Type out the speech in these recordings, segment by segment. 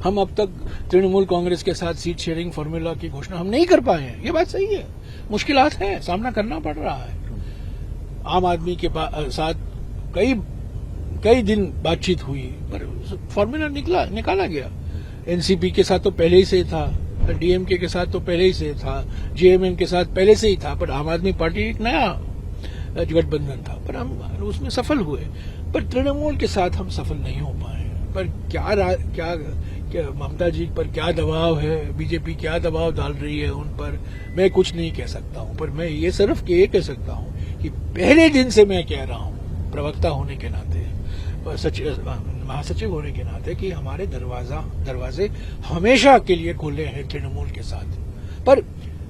हम अब तक तृणमूल कांग्रेस के साथ सीट शेयरिंग फॉर्मूला की घोषणा हम नहीं कर पाए हैं। ये बात सही है, मुश्किलात हैं, सामना करना पड़ रहा है। आम आदमी के साथ कई दिन बातचीत हुई, पर फॉर्मूला निकाला गया। एनसीपी के साथ तो पहले ही से था, डीएमके के साथ तो पहले ही से था, जेएमएम के साथ पहले से ही था, पर आम आदमी पार्टी एक नया गठबंधन था, पर हम उसमें सफल हुए। पर तृणमूल के साथ हम सफल नहीं हो पाए। पर क्या ममता जी पर क्या दबाव है, बीजेपी क्या दबाव डाल रही है उन पर, मैं कुछ नहीं कह सकता हूं। पर मैं ये सिर्फ ये कह सकता हूं कि पहले दिन से मैं कह रहा हूं, प्रवक्ता होने के नाते, महासचिव होने के नाते, कि हमारे दरवाजे हमेशा के लिए खुले हैं तृणमूल के साथ। पर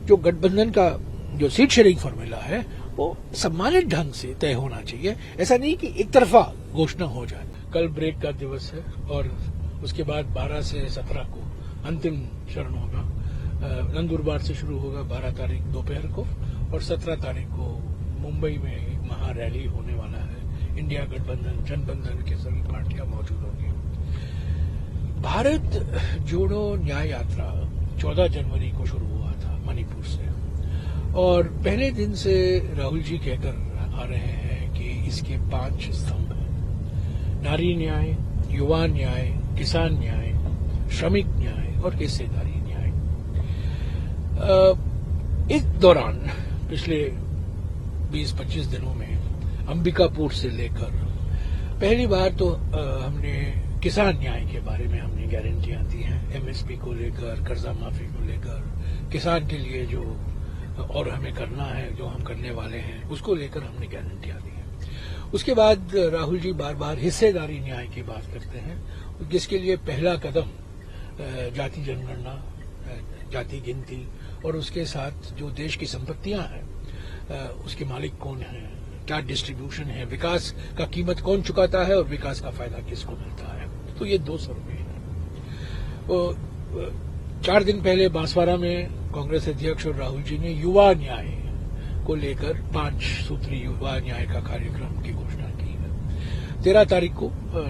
जो गठबंधन का जो सीट शेयरिंग फॉर्मूला है वो सम्मानित ढंग से तय होना चाहिए। ऐसा नहीं कि एक तरफा घोषणा हो जाए। कल ब्रेक का दिवस है और उसके बाद 12 से 17 को अंतिम चरण होगा। नंदुरबार से शुरू होगा 12 तारीख दोपहर को, और 17 तारीख को मुंबई में एक महा रैली होने वाला है। इंडिया गठबंधन, जनबंधन के सभी पार्टियां मौजूद होंगी। भारत जोड़ो न्याय यात्रा 14 जनवरी को शुरू हुआ था मणिपुर से, और पहले दिन से राहुल जी कहकर आ रहे हैं कि इसके 5 स्तंभ हैं: नारी न्याय, युवा न्याय, किसान न्याय, श्रमिक न्याय और हिस्सेदारी न्याय। इस दौरान पिछले 20-25 दिनों में अंबिकापुर से लेकर पहली बार तो हमने किसान न्याय के बारे में हमने गारंटियां दी हैं। एमएसपी को लेकर, कर्जा माफी को लेकर, किसान के लिए जो और हमें करना है, जो हम करने वाले हैं, उसको लेकर हमने गारंटियां दी हैं। उसके बाद राहुल जी बार बार हिस्सेदारी न्याय की बात करते हैं, जिसके लिए पहला कदम जाति जनगणना, जाति गिनती, और उसके साथ जो देश की संपत्तियां हैं उसके मालिक कौन है, क्या डिस्ट्रीब्यूशन है, विकास का कीमत कौन चुकाता है और विकास का फायदा किसको मिलता है, तो ये 2 सर्वे हैं। 4 दिन पहले बांसवाड़ा में कांग्रेस अध्यक्ष और राहुल जी ने युवा न्याय को लेकर 5 सूत्री युवा न्याय का कार्यक्रम की घोषणा की है। 13 तारीख को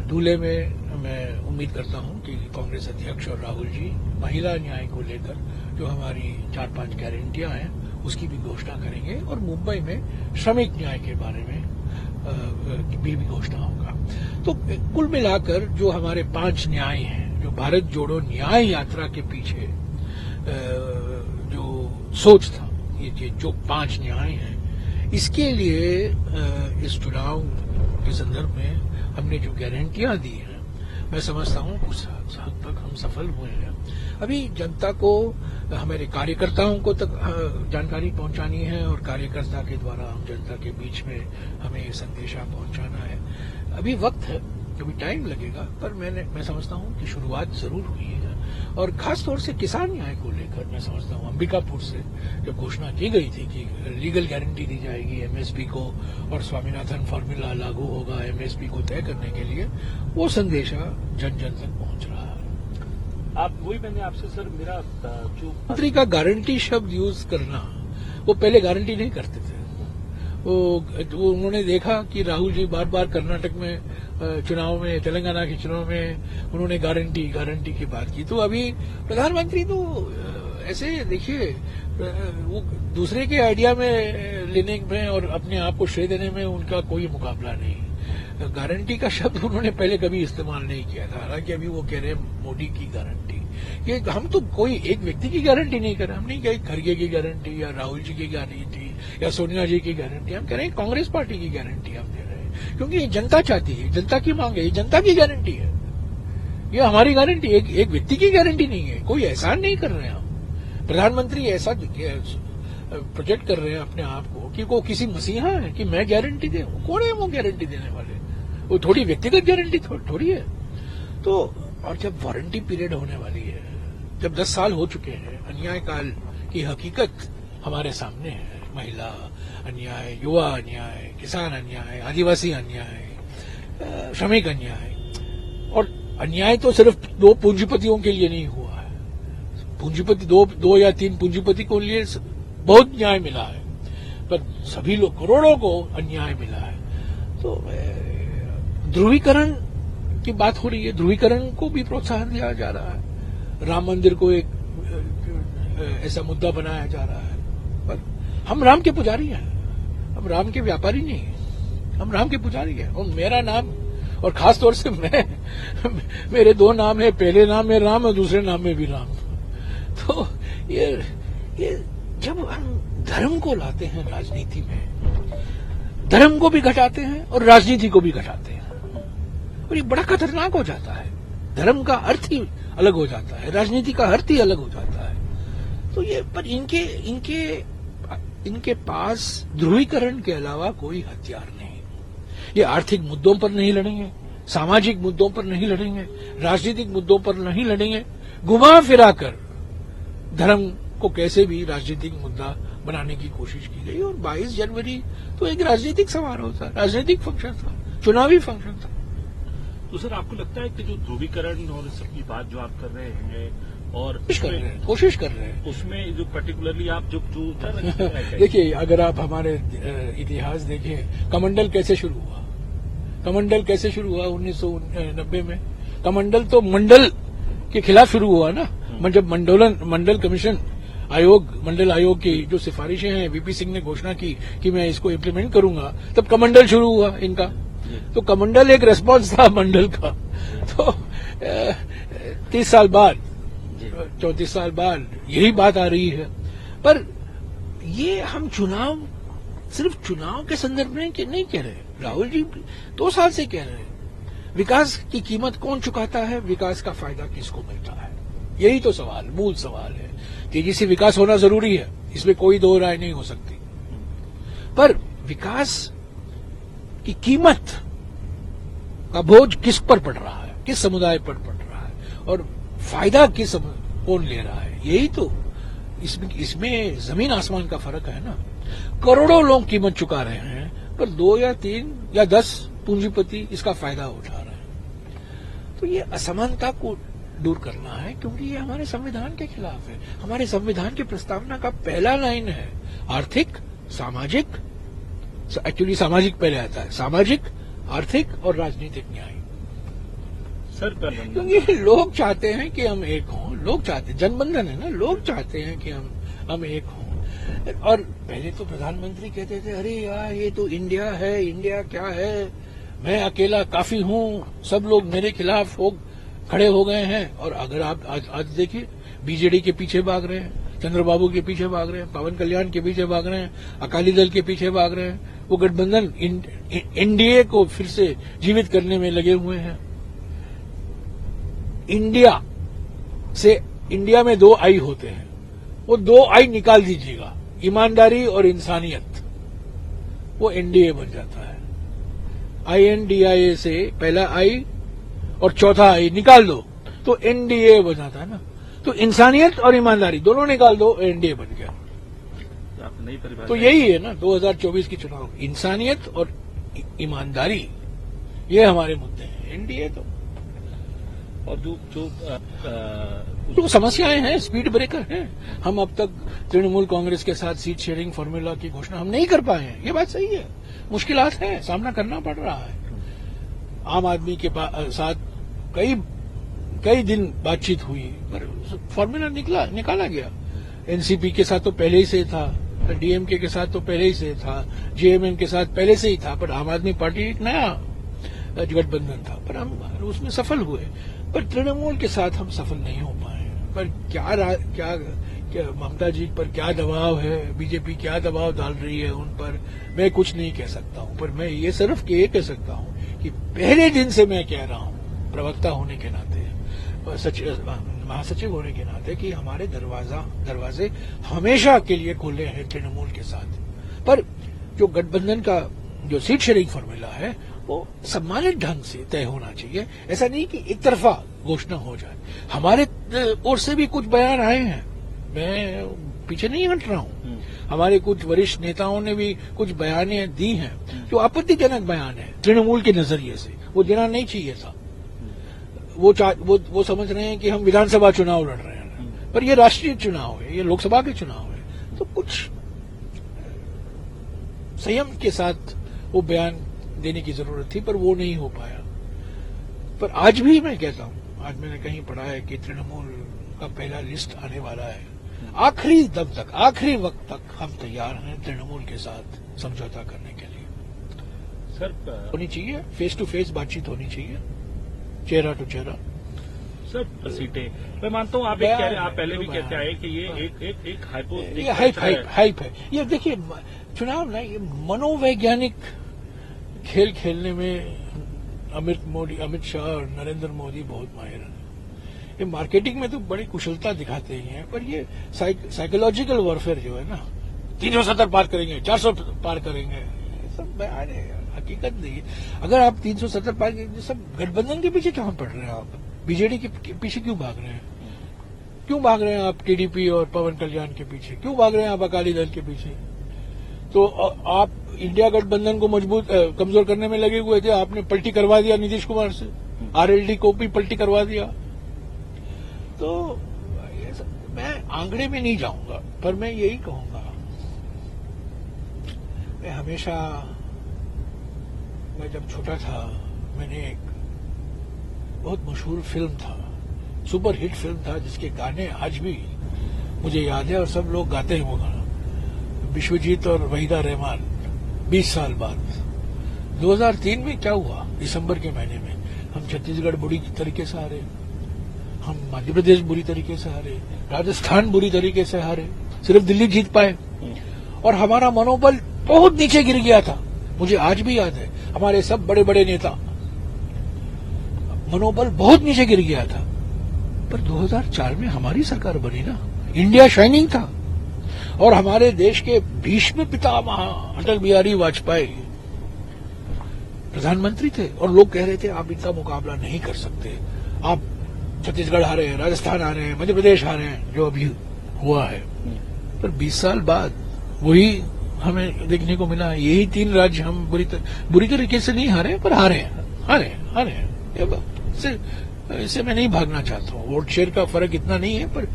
धूले में मैं उम्मीद करता हूं कि कांग्रेस अध्यक्ष और राहुल जी महिला न्याय को लेकर जो हमारी 4-5 गारंटियां हैं उसकी भी घोषणा करेंगे, और मुंबई में श्रमिक न्याय के बारे में भी घोषणा होगा। तो कुल मिलाकर जो हमारे 5 न्याय हैं, जो भारत जोड़ो न्याय यात्रा के पीछे जो सोच था, ये जो 5 न्याय हैं, इसके लिए इस चुनाव के संदर्भ में हमने जो गारंटियां दी हैं, मैं समझता हूं कुछ हद तक हम सफल हुए हैं। अभी जनता को, हमारे कार्यकर्ताओं को तक जानकारी पहुंचानी है, और कार्यकर्ता के द्वारा हम जनता के बीच में हमें संदेशा पहुंचाना है। अभी वक्त है, अभी टाइम लगेगा, पर मैं समझता हूं कि शुरुआत जरूर हुई है। और खासतौर से किसान न्याय को लेकर मैं समझता हूं अंबिकापुर से जब घोषणा की गई थी कि लीगल गारंटी दी जाएगी एमएसपी को, और स्वामीनाथन फॉर्मूला लागू होगा एमएसपी को तय करने के लिए, वो संदेशा जन जन तक पहुंच रहा है। आप वही मैंने आपसे सर, मेरा जो मंत्री का गारंटी शब्द यूज करना, वो पहले गारंटी नहीं करते थे। वो उन्होंने देखा कि राहुल जी बार बार कर्नाटक में चुनाव में, तेलंगाना के चुनाव में उन्होंने गारंटी की बात की। तो अभी प्रधानमंत्री तो ऐसे देखिए, वो दूसरे के आइडिया में लेने में और अपने आप को श्रेय देने में उनका कोई मुकाबला नहीं। गारंटी का शब्द उन्होंने पहले कभी इस्तेमाल नहीं किया था। हालांकि अभी वो कह रहे हैं मोदी की गारंटी। ये हम तो कोई एक व्यक्ति की गारंटी नहीं कर रहे, हम नहीं कह खड़गे की गारंटी या राहुल जी की गारंटी या सोनिया जी की गारंटी, हम कह रहे हैं कांग्रेस पार्टी की गारंटी हम दे रहे हैं, क्योंकि ये जनता चाहती है, जनता की मांग है, ये जनता की गारंटी है, ये हमारी गारंटी, एक व्यक्ति की गारंटी नहीं है। कोई एहसान नहीं कर रहे हैं हम। प्रधानमंत्री ऐसा प्रोजेक्ट कर रहे हैं अपने आप को कि वो किसी मसीहा है कि मैं गारंटी दे। कौन है वो गारंटी देने वाले? वो थोड़ी व्यक्तिगत गारंटी थोड़ी है। तो और जब वारंटी पीरियड होने वाली है, जब 10 साल हो चुके हैं, अन्याय काल की हकीकत हमारे सामने है, महिला अन्याय, युवा अन्याय, किसान अन्याय, आदिवासी अन्याय, श्रमिक अन्याय, और अन्याय तो सिर्फ 2 पूंजीपतियों के लिए नहीं हुआ है। पूंजीपति 2 या 3 पूंजीपति को लिए बहुत न्याय मिला है, पर सभी लोग, करोड़ों को अन्याय मिला है। तो ध्रुवीकरण की बात हो रही है, ध्रुवीकरण को भी प्रोत्साहन दिया जा रहा है। राम मंदिर को एक ऐसा मुद्दा बनाया जा रहा है। पर हम राम के पुजारी हैं, हम राम के व्यापारी नहीं हैं, हम राम के पुजारी हैं। और मेरा नाम, और खास तौर से मेरे दो नाम है, पहले नाम में राम और दूसरे नाम में भी राम। तो ये जब हम धर्म को लाते हैं राजनीति में, धर्म को भी घटाते हैं और राजनीति को भी घटाते हैं, और ये बड़ा खतरनाक हो जाता है। धर्म का अर्थ ही अलग हो जाता है, राजनीति का अर्थ ही अलग हो जाता है। तो ये पर इनके पास ध्रुवीकरण के अलावा कोई हथियार नहीं। ये आर्थिक मुद्दों पर नहीं लड़ेंगे, सामाजिक मुद्दों पर नहीं लड़ेंगे, राजनीतिक मुद्दों पर नहीं लड़ेंगे। घुमा फिरा कर धर्म को कैसे भी राजनीतिक मुद्दा बनाने की कोशिश की गई। और 22 जनवरी तो एक राजनीतिक समारोह था, राजनीतिक फंक्शन था, चुनावी फंक्शन था। तो सर आपको लगता है कि जो ध्रुवीकरण और इस सबकी बात जो आप कर रहे हैं और कोशिश कर रहे हैं उसमें जो पर्टिकुलरली आप जो देखिए, अगर आप हमारे इतिहास देखें, कमंडल कैसे शुरू हुआ? कमंडल कैसे शुरू हुआ 1990 में? कमंडल तो मंडल के खिलाफ शुरू हुआ ना। जब मंडल कमीशन मंडल आयोग की जो सिफारिशें हैं, वीपी सिंह ने घोषणा की कि मैं इसको इम्प्लीमेंट करूंगा, तब कमंडल शुरू हुआ इनका। तो कमंडल एक रेस्पॉन्स था मंडल का। तो 30 साल बाद, 34 साल बाद यही बात आ रही है। पर ये हम सिर्फ चुनाव के संदर्भ में नहीं कह रहे। राहुल जी 2 साल से कह रहे हैं, विकास की कीमत कौन चुकाता है, विकास का फायदा किसको मिलता है? यही तो सवाल, मूल सवाल है। तेजी से विकास होना जरूरी है, इसमें कोई दो राय नहीं हो सकती। पर विकास की कीमत का बोझ किस पर पड़ रहा है, किस समुदाय पर पड़ रहा है, और फायदा कौन ले रहा है? यही तो इसमें जमीन आसमान का फर्क है ना। करोड़ों लोग कीमत चुका रहे हैं, पर 2 या 3 या 10 पूंजीपति इसका फायदा उठा रहे हैं। तो ये असमानता को दूर करना है, क्योंकि ये हमारे संविधान के खिलाफ है। हमारे संविधान की प्रस्तावना का पहला लाइन है आर्थिक, सामाजिक, एक्चुअली सामाजिक पहले आता है, सामाजिक, आर्थिक और राजनीतिक न्याय। सर क्योंकि लोग चाहते हैं कि हम एक हों, लोग चाहते, जनबंधन है ना, लोग चाहते हैं कि हम एक हों। और पहले तो प्रधानमंत्री कहते थे, अरे यार ये तो इंडिया है, इंडिया क्या है, मैं अकेला काफी हूं, सब लोग मेरे खिलाफ खड़े हो गए हैं। और अगर आप आज देखिए, बीजेडी के पीछे भाग रहे हैं, चंद्रबाबू के पीछे भाग रहे हैं, पवन कल्याण के पीछे भाग रहे हैं, अकाली दल के पीछे भाग रहे हैं। वो गठबंधन एनडीए को फिर से जीवित करने में लगे हुए हैं। इंडिया में 2 आई होते हैं, वो 2 आई निकाल दीजिएगा, ईमानदारी और इंसानियत, वो एनडीए बन जाता है। INDIA से पहला आई और चौथा आई निकाल दो तो एनडीए बन जाता है ना। तो इंसानियत और ईमानदारी दोनों निकाल दो, एनडीए बन गया। तो यही है ना 2024 की चुनाव, इंसानियत और ईमानदारी, ये हमारे मुद्दे हैं। एनडीए तो और जो समस्याएं हैं, स्पीड ब्रेकर हैं। हम अब तक तृणमूल कांग्रेस के साथ सीट शेयरिंग फॉर्मूला की घोषणा हम नहीं कर पाए हैं, ये बात सही है। मुश्किलात हैं, सामना करना पड़ रहा है। आम आदमी के साथ कई दिन बातचीत हुई, पर फॉर्मूला निकाला गया। एनसीपी के साथ तो पहले ही से था, डीएमके के साथ तो पहले ही से था, जेएमएम के साथ पहले से ही था, पर आम आदमी पार्टी एक नया गठबंधन था, पर हम उसमें सफल हुए। पर तृणमूल के साथ हम सफल नहीं हो पाए। पर क्या ममता जी पर क्या दबाव है, बीजेपी क्या दबाव डाल रही है उन पर, मैं कुछ नहीं कह सकता हूं। पर मैं ये सिर्फ ये कह सकता हूं कि पहले दिन से मैं कह रहा हूं, प्रवक्ता होने के नाते, महासचिव होने के नाते, कि हमारे दरवाजे हमेशा के लिए खुले हैं तृणमूल के साथ। पर जो गठबंधन का जो सीट शेयरिंग फॉर्मूला है, वो सम्मानित ढंग से तय होना चाहिए। ऐसा नहीं कि एक तरफा घोषणा हो जाए। हमारे ओर से भी कुछ बयान आए हैं, मैं पीछे नहीं हट रहा हूं। हमारे कुछ वरिष्ठ नेताओं ने भी कुछ बयानें दी हैं जो आपत्तिजनक बयान है तृणमूल के नजरिए से, वो देना नहीं चाहिए था। वो समझ रहे हैं कि हम विधानसभा चुनाव लड़ रहे हैं, पर ये राष्ट्रीय चुनाव है, ये लोकसभा के चुनाव है। तो कुछ संयम के साथ वो बयान देने की जरूरत थी, पर वो नहीं हो पाया। पर आज भी मैं कहता हूं, आज मैंने कहीं पढ़ा है कि तृणमूल का पहला लिस्ट आने वाला है। आखिरी दम तक, आखिरी वक्त तक हम तैयार हैं तृणमूल के साथ समझौता करने के लिए। सर होनी चाहिए, फेस टू फेस बातचीत होनी चाहिए, चेहरा टू चेहरा। सर सीटें मैं मानता हूँ, आप पहले भी कहते आए कि ये एक हाइप है। ये देखिए, चुनाव ना, ये मनोवैज्ञानिक खेल खेलने में अमित शाह और नरेंद्र मोदी बहुत माहिर हैं। ये मार्केटिंग में तो बड़ी कुशलता दिखाते ही हैं, पर ये साइकोलॉजिकल वॉरफेयर जो है ना, 370 पार करेंगे, 400 पार करेंगे, ये सब बयान है, हकीकत नहीं है। अगर आप 370 पार करेंगे, सब गठबंधन के पीछे कहां पड़ रहे हैं आप? बीजेडी के पीछे क्यों भाग रहे हैं? क्यों भाग रहे हैं आप टीडीपी और पवन कल्याण के पीछे? क्यों भाग रहे हैं आप अकाली दल के पीछे? तो आप इंडिया गठबंधन को मजबूत कमजोर करने में लगे हुए थे, आपने पलटी करवा दिया नीतीश कुमार से, आरएलडी को भी पलटी करवा दिया। तो ये सब, मैं आंकड़े में नहीं जाऊंगा, पर मैं यही कहूंगा, मैं हमेशा, मैं जब छोटा था, मैंने एक बहुत मशहूर फिल्म था, सुपर हिट फिल्म था, जिसके गाने आज भी मुझे याद है और सब लोग गाते हैं वो गाना, विश्वजीत और वहीदा रहमान। 20 साल बाद 2003 में क्या हुआ? दिसंबर के महीने में हम छत्तीसगढ़ बुरी तरीके से हारे, हम मध्य प्रदेश बुरी तरीके से हारे, राजस्थान बुरी तरीके से हारे, सिर्फ दिल्ली जीत पाए और हमारा मनोबल बहुत नीचे गिर गया था। मुझे आज भी याद है, हमारे सब बड़े बड़े नेता, मनोबल बहुत नीचे गिर गया था। पर 2004 में हमारी सरकार बनी ना, इंडिया शाइनिंग था और हमारे देश के भीष्म पितामह अटल बिहारी वाजपेयी प्रधानमंत्री थे और लोग कह रहे थे आप इनका मुकाबला नहीं कर सकते, आप छत्तीसगढ़ हारे हैं, राजस्थान हारे हैं, मध्य प्रदेश हारे हैं, जो अभी हुआ है। पर 20 साल बाद वही हमें देखने को मिला। यही 3 राज्य हम बुरी तरीके से नहीं हारे, पर हारे हैं। इससे मैं नहीं भागना चाहता हूँ। वोट शेयर का फर्क इतना नहीं है, पर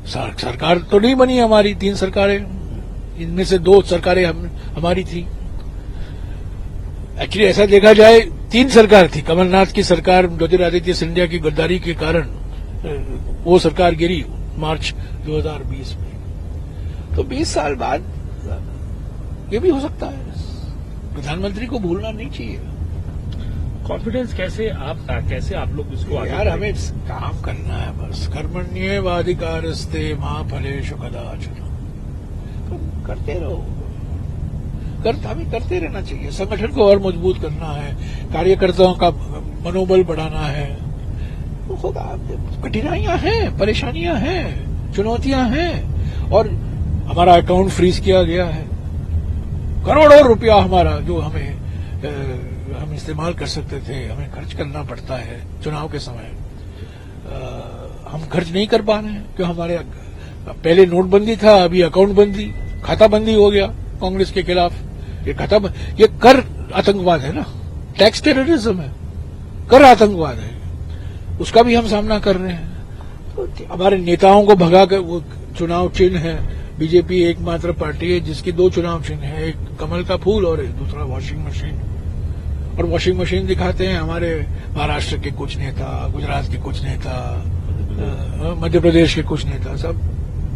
सरकार तो नहीं बनी हमारी, 3 सरकारें, इनमें से 2 सरकारें हमारी थी। एक्चुअली ऐसा देखा जाए 3 सरकार थी। कमलनाथ की सरकार ज्योतिरादित्य सिंधिया की गद्दारी के कारण वो सरकार गिरी मार्च 2020 में। तो 20 साल बाद ये भी हो सकता है। प्रधानमंत्री को भूलना नहीं चाहिए। कॉन्फिडेंस कैसे आप लोग इसको आगे यार, हमें काम करना है बस। कर्मण्येवाधिकारस्ते मा फलेषु कदाचन। करते रहो, हमें करते रहना चाहिए। संगठन को और मजबूत करना है, कार्यकर्ताओं का मनोबल बढ़ाना है। तो होगा, कठिनाइयां हैं, परेशानियां हैं, चुनौतियां हैं और हमारा अकाउंट फ्रीज किया गया है। करोड़ों रुपया हमारा जो हम इस्तेमाल कर सकते थे, हमें खर्च करना पड़ता है चुनाव के समय। हम खर्च नहीं कर पा रहे हैं क्यों? हमारे पहले नोटबंदी था, अभी अकाउंट बंदी, खाता बंदी हो गया कांग्रेस के खिलाफ। ये कर आतंकवाद है ना, टैक्स टेररिज्म है, कर आतंकवाद है, उसका भी हम सामना कर रहे हैं। तो हमारे नेताओं को भगाकर, वो चुनाव चिन्ह है, बीजेपी एकमात्र पार्टी है जिसकी 2 चुनाव चिन्ह है, एक कमल का फूल और दूसरा वॉशिंग मशीन। और वॉशिंग मशीन दिखाते हैं हमारे महाराष्ट्र के कुछ नेता, गुजरात के कुछ नेता, मध्य प्रदेश के कुछ नेता, सब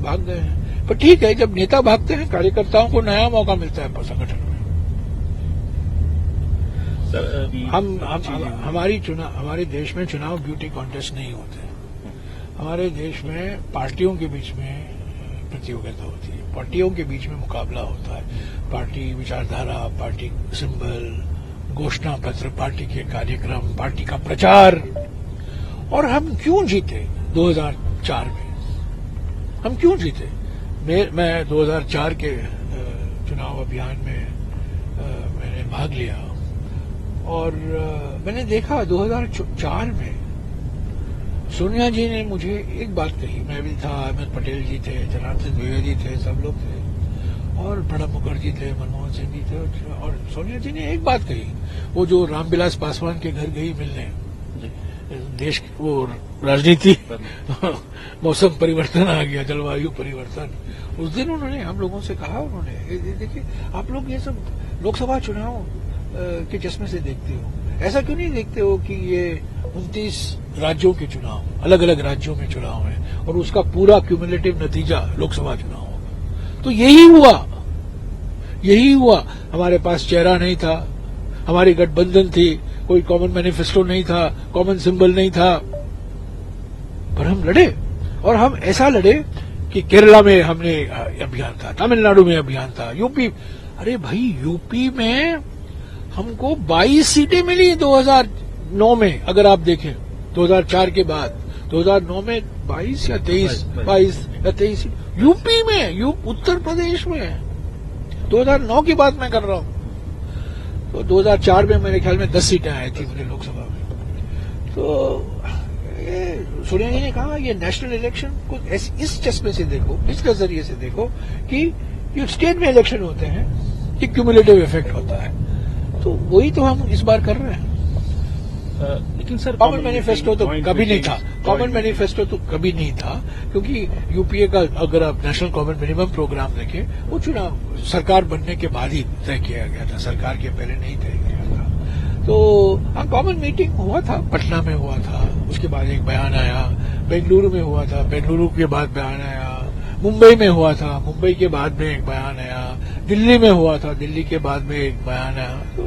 भाग गए हैं। पर ठीक है, जब नेता भागते हैं, कार्यकर्ताओं को नया मौका मिलता है संगठन में। हमारे देश में चुनाव ब्यूटी कॉन्टेस्ट नहीं होते। हमारे देश में पार्टियों के बीच में प्रतियोगिता होती है, पार्टियों के बीच में मुकाबला होता है। पार्टी विचारधारा, पार्टी सिंबल, घोषणा पत्र, पार्टी के कार्यक्रम, पार्टी का प्रचार। और हम क्यों जीते 2004 में? हम क्यों जीते? मैं 2004 के चुनाव अभियान में मैंने भाग लिया और मैंने देखा 2004 में सोनिया जी ने मुझे एक बात कही। मैं भी था, अहमद पटेल जी थे, जनार्दन द्विवेदी थे, सब लोग थे और प्रणब मुखर्जी थे, मनमोहन सिंह जी थे और सोनिया जी ने एक बात कही। वो जो रामविलास पासवान के घर गई मिलने, देश वो राजनीति मौसम परिवर्तन आ गया, जलवायु परिवर्तन। उस दिन उन्होंने हम लोगों से कहा, उन्होंने देखिए आप लोग ये सब लोकसभा चुनाव के चश्मे से देखते हो, ऐसा क्यों नहीं देखते हो कि ये 29 राज्यों के चुनाव, अलग अलग राज्यों में चुनाव है और उसका पूरा क्यूमुलेटिव नतीजा लोकसभा चुनाव होगा। तो यही हुआ। हमारे पास चेहरा नहीं था, हमारी गठबंधन थी, कोई कॉमन मैनिफेस्टो नहीं था, कॉमन सिंबल नहीं था, पर हम लड़े। और हम ऐसा लड़े कि केरला में हमने अभियान था, तमिलनाडु में अभियान था, यूपी। अरे भाई, यूपी में हमको 22 सीटें मिली 2009 में। अगर आप देखें 2004 के बाद 2009 में 22 या 23 सीट यूपी में, उत्तर प्रदेश में। 2009 की बात मैं कर रहा हूं। तो 2004 में मेरे ख्याल में 10 सीटें आई थी मुझे लोकसभा में। तो सोनिया जी ने कहा ये नेशनल इलेक्शन को इस चश्मे से देखो, इस नजरिए से देखो कि ये स्टेट में इलेक्शन होते हैं, कि क्यूमुलेटिव इफेक्ट होता है। तो वही तो हम इस बार कर रहे हैं। लेकिन सर, कॉमन मैनिफेस्टो तो कभी नहीं था, कॉमन मैनिफेस्टो तो कभी नहीं था, क्योंकि यूपीए का अगर आप नेशनल कॉमन मिनिमम प्रोग्राम देखें, वो चुनाव सरकार बनने के बाद ही तय किया गया था, सरकार के पहले नहीं तय किया था। तो हाँ, कॉमन मीटिंग हुआ था, पटना में हुआ था, उसके बाद एक बयान आया, बेंगलुरु में हुआ था, बेंगलुरु के बाद बयान आया, मुंबई में हुआ था, मुंबई के बाद में एक बयान आया, दिल्ली में हुआ था, दिल्ली के बाद में एक बयान आया। तो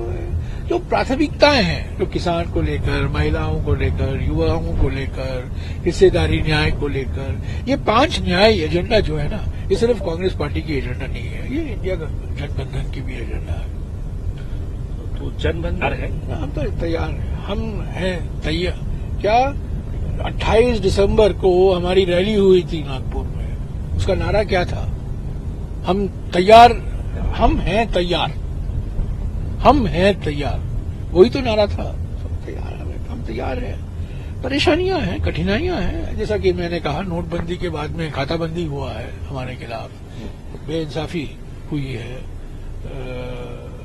जो प्राथमिकताएं हैं, जो किसान को लेकर, महिलाओं को लेकर, युवाओं को लेकर, हिस्सेदारी न्याय को लेकर, ये 5 न्याय एजेंडा जो है ना, ये सिर्फ कांग्रेस पार्टी की एजेंडा नहीं है, ये इंडिया गठबंधन की भी एजेंडा है। तो जनबंधन है, हम तो तैयार हैं, हम हैं तैयार। क्या 28 दिसंबर को हमारी रैली हुई थी नागपुर में, उसका नारा क्या था? हम तैयार, हम हैं तैयार, हम हैं तैयार, वही तो नारा था। सब तैयार, हम तैयार हैं। परेशानियां हैं, कठिनाइयां हैं, जैसा कि मैंने कहा, नोटबंदी के बाद में खाताबंदी हुआ है हमारे खिलाफ, बेइंसाफी हुई है।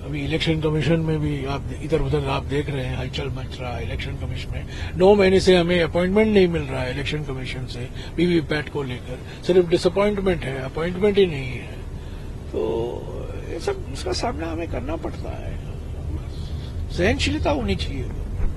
अभी इलेक्शन कमीशन में भी आप इधर उधर आप देख रहे हैं, हलचल मच रहा है इलेक्शन कमीशन में। 9 महीने से हमें अपॉइंटमेंट नहीं मिल रहा है इलेक्शन कमीशन से, वीवीपैट को लेकर सिर्फ डिसअपॉइंटमेंट है, अपॉइंटमेंट ही नहीं है। तो ये सब, इसका सामना हमें करना पड़ता है, सहनशीलता होनी चाहिए।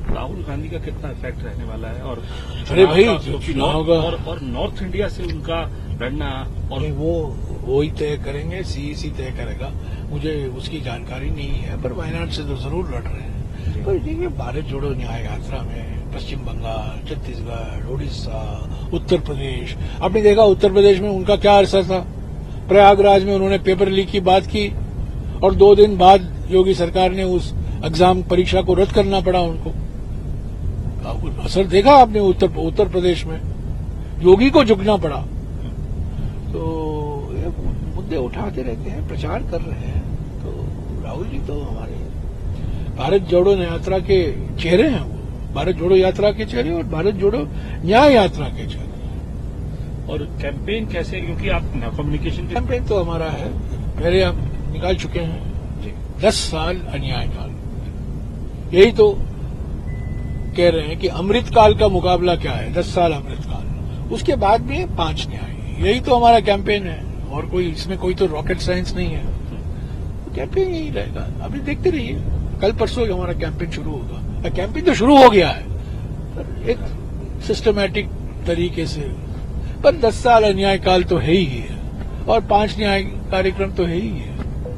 राहुल गांधी का कितना इफेक्ट रहने वाला है? और अरे भाई, चुनाव होगा और नॉर्थ इंडिया से उनका लड़ना, और वो ही तय करेंगे, सीईसी तय करेगा, मुझे उसकी जानकारी नहीं है, पर वायनाड से तो जरूर लड़ रहे हैं। पर देखिए, भारत जोड़ो न्याय यात्रा में पश्चिम बंगाल, छत्तीसगढ़, उड़ीसा, उत्तर प्रदेश, आपने देखा उत्तर प्रदेश में उनका क्या असर था। प्रयागराज में उन्होंने पेपर लीक की बात की और 2 दिन बाद योगी सरकार ने उस एग्जाम परीक्षा को रद्द करना पड़ा उनको। असर देखा आपने उत्तर प्रदेश में, योगी को झुकना पड़ा। तो ये मुद्दे उठाते रहते हैं, प्रचार कर रहे हैं। तो राहुल जी तो हमारे भारत जोड़ो यात्रा के चेहरे हैं, वो भारत जोड़ो यात्रा के चेहरे और भारत जोड़ो न्याय यात्रा के चेहरे। और कैंपेन कैसे, क्योंकि आप कम्युनिकेशन कैंपेन तो हमारा है, पहले हम निकाल चुके हैं 10 साल अन्याय काल, यही तो कह रहे हैं कि अमृतकाल का मुकाबला क्या है, 10 साल अमृतकाल, उसके बाद में 5 न्याय, यही तो हमारा कैंपेन है। और कोई इसमें कोई तो रॉकेट साइंस नहीं है, तो कैंपेन यही रहेगा। अभी देखते रहिए, कल परसों हमारा कैंपेन शुरू होगा। कैंपेन तो शुरू हो गया है एक सिस्टमैटिक तरीके से, पर 10 साल अन्याय काल तो है ही है और 5 न्याय कार्यक्रम तो है ही है।